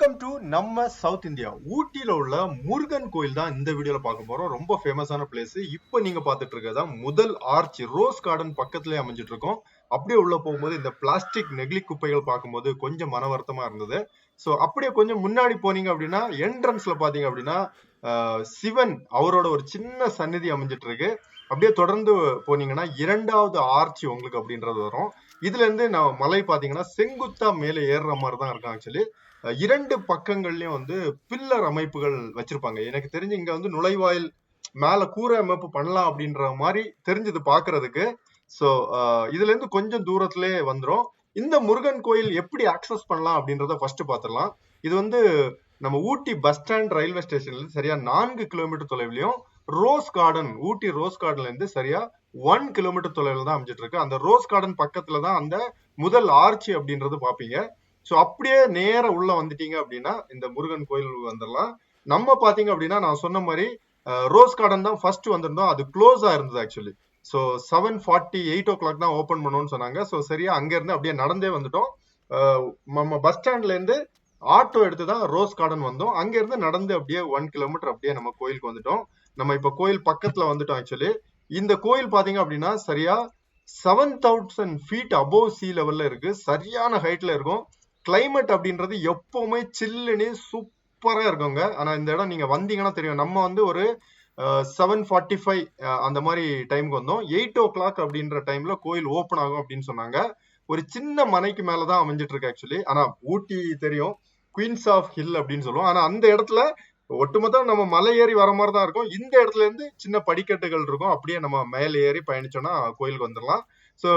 Welcome to நம்ம south India. ஊட்டியில உள்ள முருகன் கோயில் தான் இந்த வீடியோல பார்க்க போறோம். ரொம்ப ஃபேமஸான பிளேஸ். இப்போ நீங்க பார்த்துட்டு இருக்கிறதா முதல் ஆர்ச் ரோஸ் கார்டன் பக்கத்துலயே அமைஞ்சிட்டு இருக்கோம். அப்படியே உள்ள போகும்போது இந்த பிளாஸ்டிக் நெகிழி குப்பைகள் பார்க்கும்போது கொஞ்சம் மன வருத்தமா இருந்தது. ஸோ அப்படியே கொஞ்சம் முன்னாடி போனீங்க அப்படின்னா என்ட்ரன்ஸ்ல பாத்தீங்க அப்படின்னா சிவன் அவரோட ஒரு சின்ன சந்நிதி அமைஞ்சிட்டு இருக்கு. அப்படியே தொடர்ந்து போனீங்கன்னா இரண்டாவது ஆர்ச் உங்களுக்கு அப்படின்றது வரும். இதுல இருந்து நான் மலை பாத்தீங்கன்னா செங்குத்தா மேலே ஏறுற மாதிரி தான் இருக்கும். ஆக்சுவலி இரண்டு பக்கங்கள்லயும் வந்து பில்லர் அமைப்புகள் வச்சிருப்பாங்க. எனக்கு தெரிஞ்சு இங்க வந்து நுழைவாயில் மேல கூரை அமைப்பு பண்ணலாம் அப்படின்ற மாதிரி தெரிஞ்சது பாக்குறதுக்கு. சோ இதுல இருந்து கொஞ்சம் தூரத்திலே வந்துரும். இந்த முருகன் கோயில் எப்படி ஆக்சஸ் பண்ணலாம் அப்படின்றத ஃபர்ஸ்ட் பாத்துடலாம். இது வந்து நம்ம ஊட்டி பஸ் ஸ்டாண்ட் ரயில்வே ஸ்டேஷன்ல இருந்து சரியா 4 கிலோமீட்டர் தொலைவிலையும், ரோஸ் கார்டன் ஊட்டி ரோஸ் கார்டன்ல இருந்து சரியா 1 கிலோமீட்டர் தொலைவில் தான் அமைஞ்சிட்டு இருக்கு. அந்த ரோஸ் கார்டன் பக்கத்துல தான் அந்த முதல் ஆர்ச்சி அப்படின்றது பாப்பீங்க. சோ அப்படியே நேர உள்ள வந்துட்டீங்க அப்படின்னா இந்த முருகன் கோயில் வந்துடலாம். நம்ம பாத்தீங்க அப்படின்னா நான் சொன்ன மாதிரி ரோஸ் கார்டன் தான் ஃபர்ஸ்ட் வந்திருந்தோம். அது க்ளோஸா இருந்தது ஆக்சுவலி. ஸோ 7:40 8 o'clock தான் ஓபன் பண்ணுவோம்னு சொன்னாங்க. ஸோ சரியா அங்க இருந்து அப்படியே நடந்தே வந்துட்டோம். நம்ம பஸ் ஸ்டாண்ட்ல இருந்து ஆட்டோ எடுத்து தான் ரோஸ் கார்டன் வந்தோம். அங்க இருந்து நடந்து அப்படியே 1 கிலோமீட்டர் அப்படியே நம்ம கோயிலுக்கு வந்துட்டோம். நம்ம இப்ப கோயில் பக்கத்துல வந்துட்டோம். ஆக்சுவலி இந்த கோயில் பாத்தீங்க அப்படின்னா சரியா 7,000 feet above sea லெவல்ல இருக்கு. சரியான ஹைட்ல இருக்கும். கிளைமேட் அப்படின்றது எப்பவுமே சில்லுன்னு சூப்பரா இருக்குங்க. ஆனா இந்த இடம் நீங்க வந்தீங்கன்னா தெரியும். நம்ம வந்து ஒரு 7:45 அந்த மாதிரி டைமுக்கு வந்தோம். 8 o'clock அப்படின்ற டைம்ல கோயில் ஓபன் ஆகும் அப்படின்னு சொன்னாங்க. ஒரு சின்ன மலைக்கு மேலதான் அமைஞ்சிட்டு இருக்கு ஆக்சுவலி. ஆனா ஊட்டி தெரியும், குயின்ஸ் ஆஃப் ஹில் அப்படின்னு சொல்லுவோம். ஆனா அந்த இடத்துல ஒட்டுமொத்தம் நம்ம மலை ஏறி வர மாதிரி தான் இருக்கும். இந்த இடத்துல இருந்து சின்ன படிக்கட்டுகள் இருக்கும். அப்படியே நம்ம மேலே ஏறி பயணிச்சோம்னா கோயிலுக்கு வந்துடலாம். ஸோ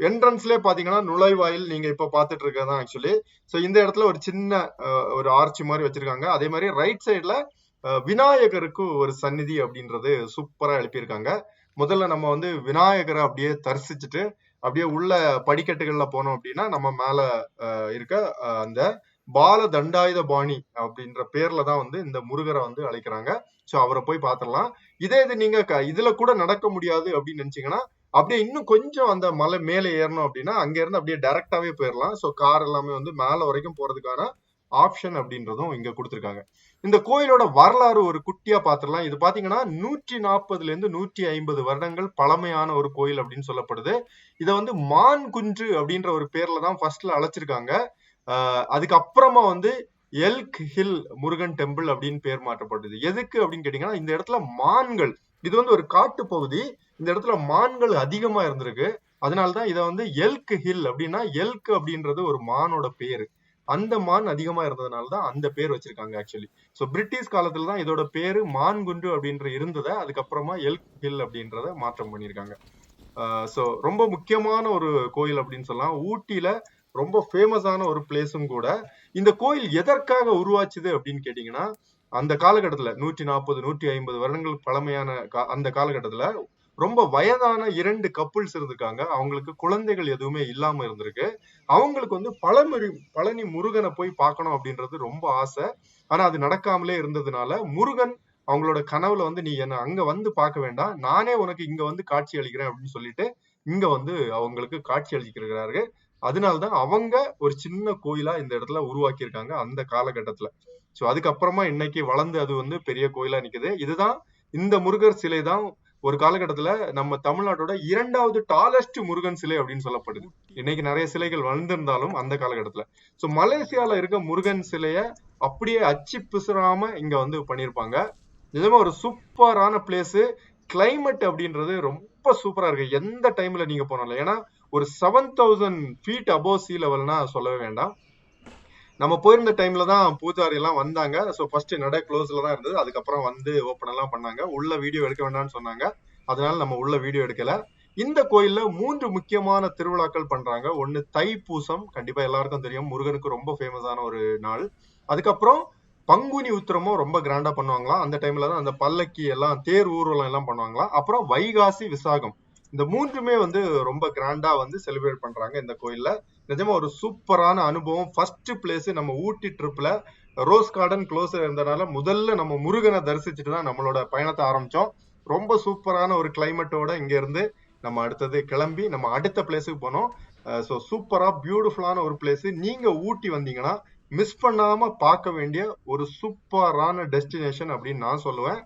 என்ட்ரன்ஸ்லேயே பாத்தீங்கன்னா நுழைவாயில் நீங்க இப்ப பாத்துட்டு இருக்கதான் ஆக்சுவலி. ஸோ இந்த இடத்துல ஒரு சின்ன ஒரு ஆர்ச்சி மாதிரி வச்சிருக்காங்க. அதே மாதிரி ரைட் சைட்ல விநாயகருக்கு ஒரு சந்நிதி அப்படின்றது சூப்பரா எழுப்பியிருக்காங்க. முதல்ல நம்ம வந்து விநாயகரை அப்படியே தரிசிச்சுட்டு அப்படியே உள்ள படிக்கட்டுகள்ல போனோம் அப்படின்னா நம்ம மேல இருக்க அந்த பால தண்டாயுத பாணி அப்படின்ற பேர்ல தான் வந்து இந்த முருகரை வந்து அழைக்கிறாங்க. சோ அவரை போய் பாத்திரலாம். இதே இது நீங்க இதுல கூட நடக்க முடியாது அப்படின்னு நினைச்சீங்கன்னா அப்படியே இன்னும் கொஞ்சம் அந்த மலை மேலே ஏறணும் அப்படின்னா அங்க இருந்து அப்படியே டைரக்டாவே போயிடலாம். சோ கார் எல்லாமே வந்து மேல வரைக்கும் போறதுக்கான ஆப்ஷன் அப்படின்றதும் இங்க கொடுத்திருக்காங்க. இந்த கோயிலோட வரலாறு ஒரு குட்டியா பாத்திரலாம். இது பாத்தீங்கன்னா 140 இருந்து 150 வருடங்கள் பழமையான ஒரு கோயில் அப்படின்னு சொல்லப்படுது. இத வந்து மான் குன்று அப்படின்ற ஒரு பேர்ல தான் ஃபர்ஸ்ட்ல அழைச்சிருக்காங்க. அதுக்கப்புறமா வந்து எல்க் ஹில் முருகன் டெம்பிள் அப்படின்னு பேர் மாற்றப்பட்டது. எதுக்கு அப்படின்னு கேட்டீங்கன்னா இந்த இடத்துல மான்கள், இது வந்து ஒரு காட்டு பகுதி, இந்த இடத்துல மான்கள் அதிகமா இருந்திருக்கு. அதனாலதான் இதை வந்து எல்க் ஹில் அப்படின்னா, எல்க் அப்படின்றது ஒரு மானோட பேரு. அந்த மான் அதிகமா இருந்ததுனாலதான் அந்த பேர் வச்சிருக்காங்க ஆக்சுவலி. சோ பிரிட்டிஷ் காலத்துல தான் இதோட பேரு மான் குன்று அப்படின்ற இருந்ததை அதுக்கப்புறமா எல்க் ஹில் அப்படின்றத மாற்றம் பண்ணிருக்காங்க. சோ ரொம்ப முக்கியமான ஒரு கோயில் அப்படின்னு சொல்லலாம். ஊட்டியில ரொம்ப ஃபேமஸான ஒரு பிளேஸும் கூட. இந்த கோயில் எதற்காக உருவாச்சுது அப்படின்னு கேட்டீங்கன்னா அந்த காலகட்டத்துல 140 150 வருடங்கள் பழமையான அந்த காலகட்டத்துல ரொம்ப வயதான 2 கப்புள்ஸ் இருந்திருக்காங்க. அவங்களுக்கு குழந்தைகள் எதுவுமே இல்லாம இருந்திருக்கு. அவங்களுக்கு வந்து பழனி முருகனை போய் பார்க்கணும் அப்படின்றது ரொம்ப ஆசை. ஆனா அது நடக்காமலே இருந்ததுனால முருகன் அவங்களோட கனவுல வந்து நீ என்ன அங்க வந்து பார்க்க வேண்டாம், நானே உனக்கு இங்க வந்து காட்சி அளிக்கிறேன் அப்படின்னு சொல்லிட்டு இங்க வந்து அவங்களுக்கு காட்சி அளிக்கிறாரு. அதனாலதான் அவங்க ஒரு சின்ன கோயிலா இந்த இடத்துல உருவாக்கி இருக்காங்க அந்த காலகட்டத்துல. சோ அதுக்கப்புறமா இன்னைக்கு வளர்ந்து அது வந்து பெரிய கோயிலா நிக்குது. இதுதான் இந்த முருகர் சிலை தான் ஒரு காலகட்டத்துல நம்ம தமிழ்நாட்டோட 2வது டாலஸ்ட் முருகன் சிலை அப்படின்னு சொல்லப்படுது. இன்னைக்கு நிறைய சிலைகள் வளர்ந்திருந்தாலும் அந்த காலகட்டத்துல. சோ மலேசியால இருக்க முருகன் சிலைய அப்படியே அச்சு பிசுறாம இங்க வந்து பண்ணிருப்பாங்க. நிஜமா ஒரு சூப்பரான பிளேஸ். கிளைமேட் அப்படின்றது ரொம்ப சூப்பரா இருக்கு எந்த டைம்ல நீங்க போனாலும். ஏன்னா ஒரு 7,000 feet above sea levelனா சொல்லவே வேண்டாம். நம்ம போயிருந்த டைம்ல தான் பூஜாரி எல்லாம் வந்தாங்க. சோ ஃபர்ஸ்ட் நடை க்ளோஸ்ல தான் இருந்தது. அதுக்கப்புறம் வந்து ஓபன் எல்லாம் பண்ணாங்க. உள்ள வீடியோ எடுக்க வேண்டாம்னு சொன்னாங்க. அதனால நம்ம உள்ள வீடியோ எடுக்கல. இந்த கோயில்ல 3 முக்கியமான திருவிழாக்கள் பண்றாங்க. ஒண்ணு தைப்பூசம், கண்டிப்பா எல்லாருக்கும் தெரியும், முருகனுக்கு ரொம்ப ஃபேமஸான ஒரு நாள். அதுக்கப்புறம் பங்குனி உத்திரமும் ரொம்ப கிராண்டா பண்ணுவாங்களாம். அந்த டைம்ல தான் அந்த பல்லக்கி எல்லாம் தேர் ஊர்வலம் எல்லாம் பண்ணுவாங்களாம். அப்புறம் வைகாசி விசாகம், இந்த 3மே வந்து ரொம்ப கிராண்டா வந்து செலிப்ரேட் பண்றாங்க இந்த கோயில்ல. நிஜமா ஒரு சூப்பரான அனுபவம். ஃபர்ஸ்ட் பிளேஸ் நம்ம ஊட்டி ட்ரிப்ல ரோஸ் கார்டன் க்ளோஸ் இருந்தனால முதல்ல நம்ம முருகனை தரிசிச்சுட்டு தான் நம்மளோட பயணத்தை ஆரம்பிச்சோம். ரொம்ப சூப்பரான ஒரு கிளைமேட்டோட இங்க இருந்து நம்ம அடுத்தது கிளம்பி நம்ம அடுத்த பிளேஸுக்கு போனோம். சோ சூப்பரா பியூட்டிஃபுல்லான ஒரு பிளேஸ். நீங்க ஊட்டி வந்தீங்கன்னா மிஸ் பண்ணாம பார்க்க வேண்டிய ஒரு சூப்பரான டெஸ்டினேஷன் அப்படின்னு நான் சொல்லுவேன்.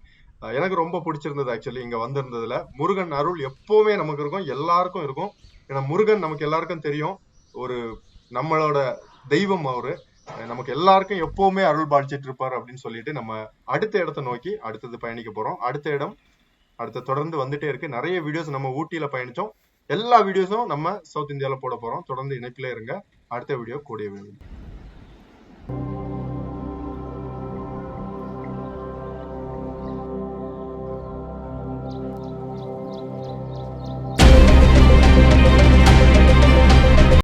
எனக்கு ரொம்ப பிடிச்சிருந்தது ஆக்சுவலி இங்க வந்திருந்ததுல. முருகன் அருள் எப்பவுமே நமக்கு இருக்கும், எல்லாருக்கும் இருக்கும். ஏன்னா முருகன் நமக்கு எல்லாருக்கும் தெரியும், ஒரு நம்மளோட தெய்வம் அவரு. நமக்கு எல்லாருக்கும் எப்பவுமே அருள் பாலிச்சிட்டு இருப்பாரு அப்படின்னு சொல்லிட்டு நம்ம அடுத்த இடத்தை நோக்கி அடுத்தது பயணிக்க போறோம். அடுத்த இடம் அடுத்து தொடர்ந்து வந்துட்டே இருக்கு. நிறைய வீடியோஸ் நம்ம ஊட்டியில பயணிச்சோம். எல்லா வீடியோஸும் நம்ம சவுத் இந்தியால போட போறோம். தொடர்ந்து இணைப்பிலே இருங்க. அடுத்த வீடியோ கூடிய